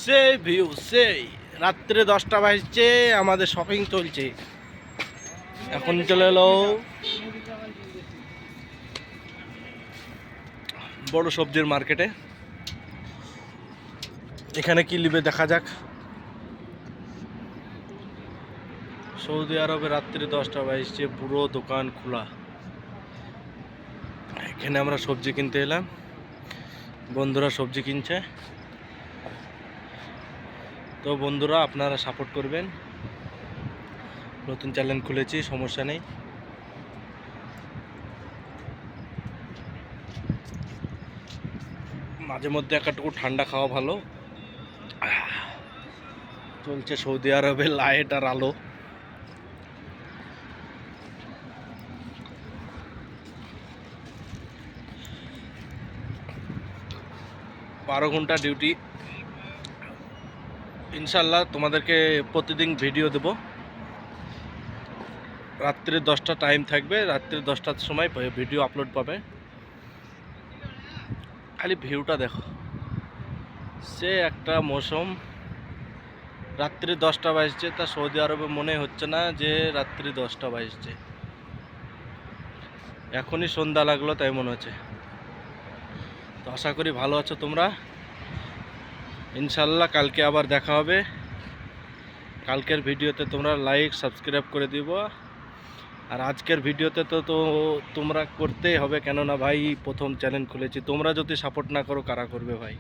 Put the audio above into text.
সেই ভিউ সেই রাত্রে 10টা বাজছে, আমাদের শপিং চলছে। এখন চলে এলো বড় সবজির মার্কেটে। এখানে কি নিবে দেখা যাক। সৌদি আরবে রাত্রি 10টা বাজছে, পুরো দোকান খোলা। এখানে আমরা সবজি কিনতে এলাম, বন্ধুরা সবজি কিনছে। তো বন্ধুরা আপনারা সাপোর্ট করবেন, নতুন চ্যানেল খুলেছি, সমস্যা নেই। মাঝে মধ্যে একটুকু ঠান্ডা খাওয়া ভালো। চলছে সৌদি আরবে লাইট আর আলো। বারো ঘন্টা ডিউটি, ইনশাল্লাহ তোমাদেরকে প্রতিদিন ভিডিও দেব। রাত্রে 10টা টাইম থাকবে, রাত্রে 10টার সময় ভিডিও আপলোড পাবে। খালি ভিউটা দেখো, সে একটা মৌসুম। রাত্রি 10টা বাজছে, তা সৌদি আরবে মনে হচ্ছে না যে রাত্রি 10টা বাজছে। এখনই সন্ধ্যা লাগলো তাই মনে হচ্ছে। তো আশা করি ভালো আছো তোমরা। ইনশাল্লাহ কালকে আবার দেখা হবে। কালকের ভিডিওতে তোমরা লাইক সাবস্ক্রাইব করে দিব। আর আজকের ভিডিওতে তো তোমরা করতেই হবে, কেননা ভাই প্রথম চ্যানেল খুলেছি। তোমরা যদি সাপোর্ট না করো কারা করবে ভাই।